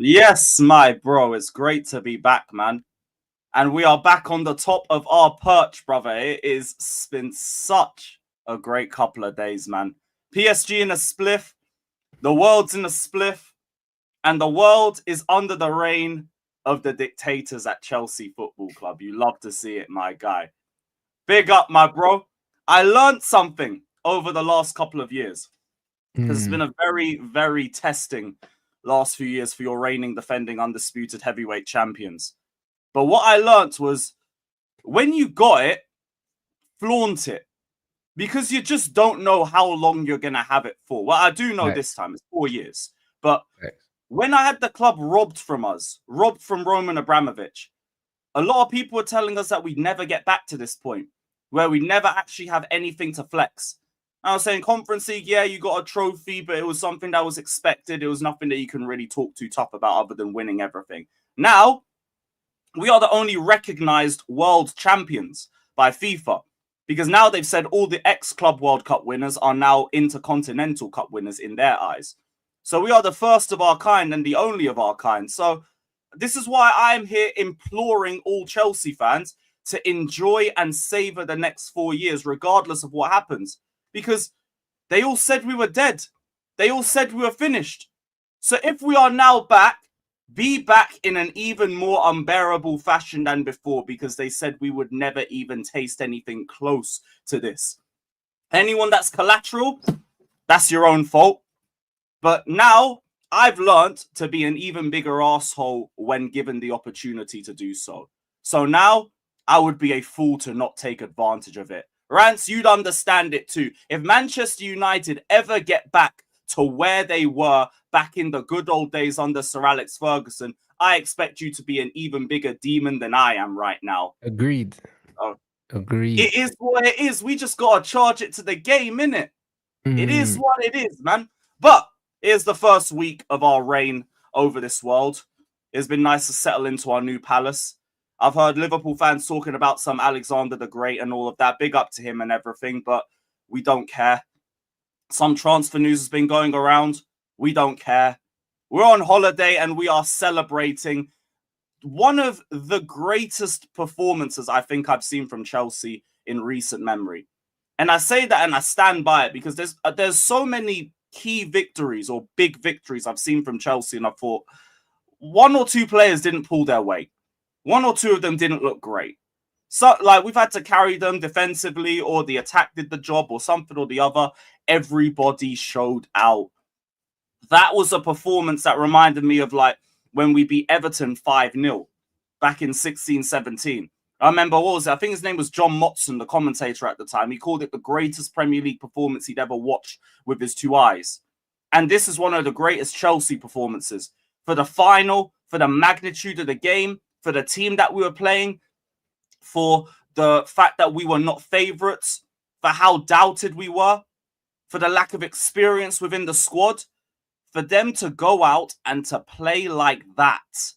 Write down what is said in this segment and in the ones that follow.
Yes, my bro, it's great to be back, man. And we are back on the top of our perch, brother. It is been such a great couple of days, man. PSG in a spliff, the world's in a spliff, and the world is under the reign of the dictators at Chelsea Football Club. You love to see it, my guy. Big up, my bro. I learned something over the last couple of years because it's been a very, very testing last few years for your reigning, defending, undisputed heavyweight champions. But what I learnt was when you got it, flaunt it. Because you just don't know how long you're going to have it for. Well, I do know this time, it's 4 years. But when I had the club robbed from us, robbed from Roman Abramovich, a lot of people were telling us that we'd never get back to this point, where we never actually have anything to flex. I was saying Conference League, yeah, you got a trophy, but it was something that was expected. It was nothing that you can really talk too tough about other than winning everything. Now, we are the only recognized world champions by FIFA because now they've said all the ex-Club World Cup winners are now Intercontinental Cup winners in their eyes. So we are the first of our kind and the only of our kind. So this is why I'm here imploring all Chelsea fans to enjoy and savor the next 4 years, regardless of what happens, because they all said we were dead. They all said we were finished. So if we are now back, be back in an even more unbearable fashion than before, because they said we would never even taste anything close to this. Anyone that's collateral, that's your own fault. But now I've learned to be an even bigger asshole when given the opportunity to do so. So now I would be a fool to not take advantage of it. Rants, you'd understand it too. If Manchester United ever get back to where they were back in the good old days under Sir Alex Ferguson, I expect you to be an even bigger demon than I am right now. Agreed. Agreed. It is what it is. We just got to charge it to the game, innit? It is what it is, man. But here's the first week of our reign over this world. It's been nice to settle into our new palace. I've heard Liverpool fans talking about some Alexander the Great and all of that. Big up to him and everything, but we don't care. Some transfer news has been going around. We don't care. We're on holiday and we are celebrating one of the greatest performances I think I've seen from Chelsea in recent memory. And I say that and I stand by it because there's so many key victories or big victories I've seen from Chelsea, and I thought one or two players didn't pull their weight. One or two of them didn't look great. So, like, we've had to carry them defensively, or the attack did the job, or something or the other. Everybody showed out. That was a performance that reminded me of, like, when we beat Everton 5-0 back in 16-17. I remember, what was it? I think his name was John Motson, the commentator at the time. He called it the greatest Premier League performance he'd ever watched with his two eyes. And this is one of the greatest Chelsea performances. For the final, for the magnitude of the game, for the team that we were playing, for the fact that we were not favourites, for how doubted we were, for the lack of experience within the squad, for them to go out and to play like that.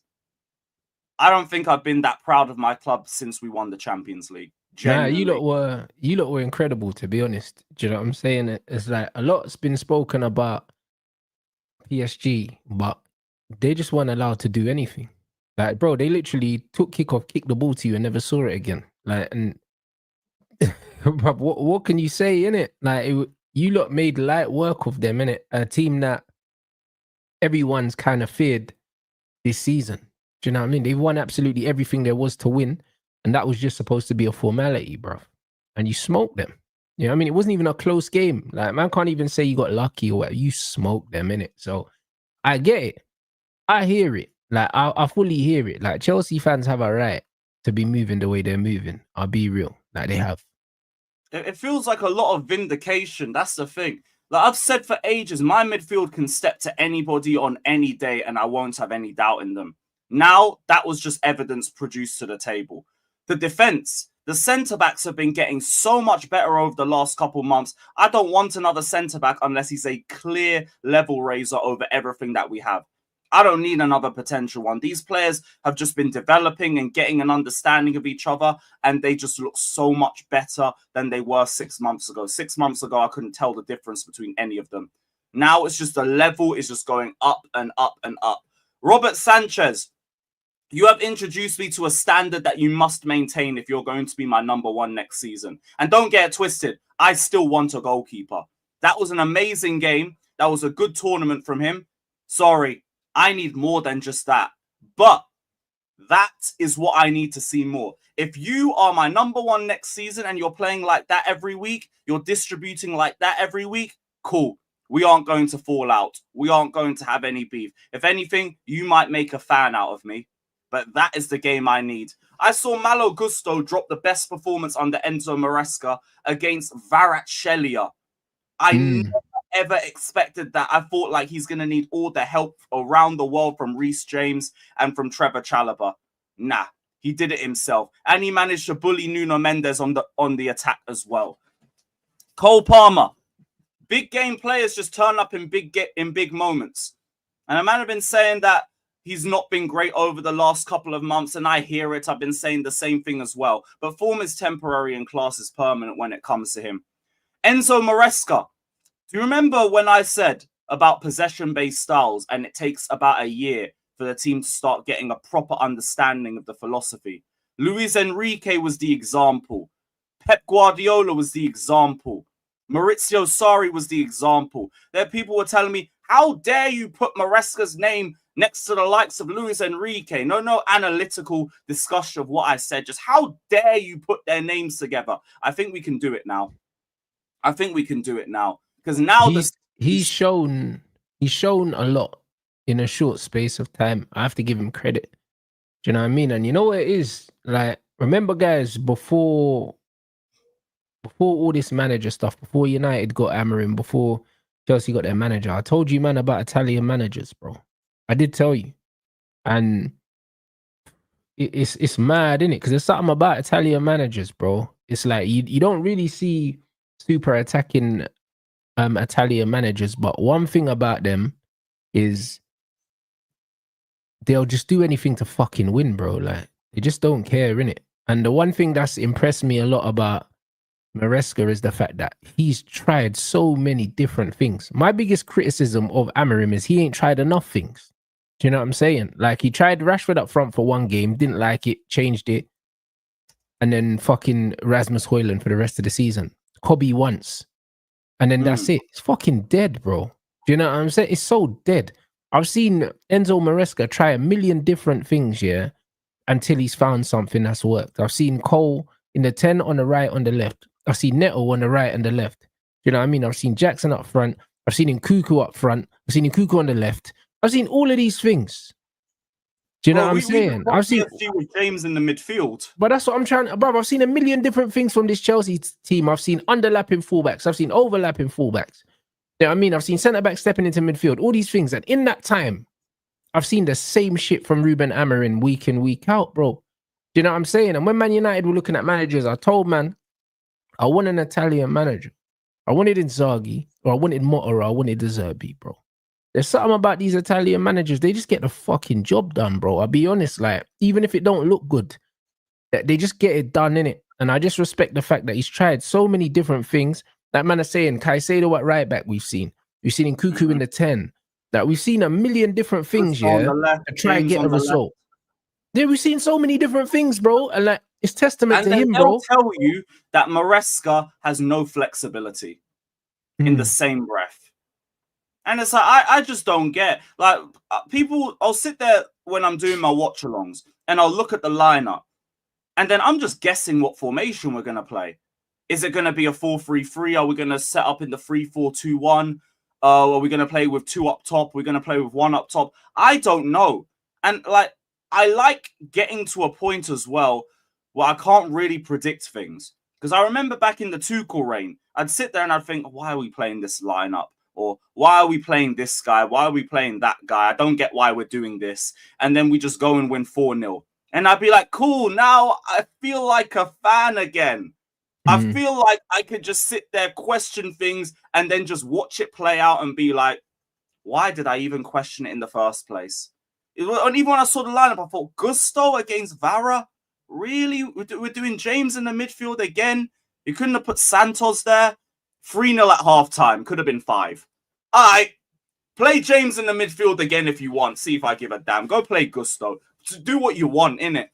I don't think I've been that proud of my club since we won the Champions League. Genuinely. Nah, you lot were incredible, to be honest. Do you know what I'm saying? It's like a lot's been spoken about PSG, but they just weren't allowed to do anything. Like, bro, they literally took kickoff, kicked the ball to you, and never saw it again. Like, and what can you say, innit? Like, you lot made light work of them, innit? A team that everyone's kind of feared this season. Do you know what I mean? They won absolutely everything there was to win, and that was just supposed to be a formality, bro. And you smoked them. You know what I mean? It wasn't even a close game. Like, man can't even say you got lucky or whatever. You smoked them, innit? So I get it. I hear it. Like, I fully hear it. Like, Chelsea fans have a right to be moving the way they're moving. I'll be real. Like, they have. It feels like a lot of vindication. That's the thing. Like I've said for ages, my midfield can step to anybody on any day and I won't have any doubt in them. Now, that was just evidence produced to the table. The defense, the centre-backs have been getting so much better over the last couple months. I don't want another centre-back unless he's a clear level raiser over everything that we have. I don't need another potential one. These players have just been developing and getting an understanding of each other, and they just look so much better than they were 6 months ago. 6 months ago, I couldn't tell the difference between any of them. Now it's just the level is just going up and up and up. Robert Sanchez, you have introduced me to a standard that you must maintain if you're going to be my number one next season. And don't get it twisted, I still want a goalkeeper. That was an amazing game. That was a good tournament from him. Sorry, I need more than just that. But that is what I need to see more. If you are my number one next season and you're playing like that every week, you're distributing like that every week, cool. We aren't going to fall out. We aren't going to have any beef. If anything, you might make a fan out of me. But that is the game I need. I saw Malo Gusto drop the best performance under Enzo Maresca against Kvaratskhelia. I never ever expected that. I thought like he's going to need all the help around the world from Reece James and from Trevor Chalobah. Nah, he did it himself. And he managed to bully Nuno Mendes on the attack as well. Cole Palmer. Big game players just turn up in big moments. And I might have been saying that he's not been great over the last couple of months, and I hear it. I've been saying the same thing as well. But form is temporary and class is permanent when it comes to him. Enzo Maresca. Do you remember when I said about possession-based styles and it takes about a year for the team to start getting a proper understanding of the philosophy? Luis Enrique was the example. Pep Guardiola was the example. Maurizio Sarri was the example. There people were telling me, how dare you put Maresca's name next to the likes of Luis Enrique? No analytical discussion of what I said. Just how dare you put their names together? I think we can do it now. Because now he's shown a lot in a short space of time. I have to give him credit. Do you know what I mean? And you know what it is? Like, remember, guys, before all this manager stuff, before United got Amorim, before Chelsea got their manager, I told you, man, about Italian managers, bro. I did tell you. And it's mad, isn't it? Because there's something about Italian managers, bro. It's like you don't really see super attacking Italian managers, but one thing about them is they'll just do anything to fucking win, bro. Like, they just don't care, innit? And the one thing that's impressed me a lot about Maresca is the fact that he's tried so many different things. My biggest criticism of Amorim is he ain't tried enough things. Do you know what I'm saying? Like, he tried Rashford up front for one game, didn't like it, changed it, and then fucking Rasmus Højlund for the rest of the season. Kobe once, and then that's it. It's fucking dead, bro. Do you know what I'm saying? It's so dead. I've seen Enzo Maresca try a million different things, yeah, until he's found something that's worked. I've seen Cole in the 10 on the right, on the left. I've seen Neto on the right and the left. Do you know what I mean? I've seen Jackson up front. I've seen Nkunku up front. I've seen Nkunku on the left. I've seen all of these things. Do you know what I'm saying? I've seen a few with James in the midfield. But that's what I'm trying. Bro, I've seen a million different things from this Chelsea team. I've seen underlapping fullbacks. I've seen overlapping fullbacks. You know what I mean? I've seen centre-back stepping into midfield. All these things. And in that time, I've seen the same shit from Ruben Amorim week in, week out, bro. Do you know what I'm saying? And when Man United were looking at managers, I told man, I want an Italian manager. I wanted Inzaghi, or I wanted Motta, or I wanted De Zerbi, bro. There's something about these Italian managers. They just get the fucking job done, bro. I'll be honest, like, even if it don't look good, they just get it done, innit? And I just respect the fact that he's tried so many different things. That man is saying, Caicedo at right back we've seen. We've seen Nkunku in the 10. That we've seen a million different things, to try and get a result. Yeah, we've seen so many different things, bro. And like, it's testament to him, bro. They'll tell you that Maresca has no flexibility in the same breath. And it's like, I just don't get, like, people, I'll sit there when I'm doing my watch-alongs and I'll look at the lineup and then I'm just guessing what formation we're going to play. Is it going to be a 4-3-3? Are we going to set up in the 3-4-2-1? Are we going to play with 2 up top? We're going to play with 1 up top? I don't know. And like, I like getting to a point as well where I can't really predict things. Because I remember back in the Tuchel reign, I'd sit there and I'd think, why are we playing this lineup? Or why are we playing this guy? Why are we playing that guy? I don't get why we're doing this. And then we just go and win 4-0. And I'd be like, cool, now I feel like a fan again. I feel like I could just sit there, question things, and then just watch it play out and be like, why did I even question it in the first place? And even when I saw the lineup, I thought, Gusto against Vara? Really? We're doing James in the midfield again? You couldn't have put Santos there? 3-0 at halftime. Could have been 5. All right. Play James in the midfield again if you want. See if I give a damn. Go play Gusto. Do what you want, innit?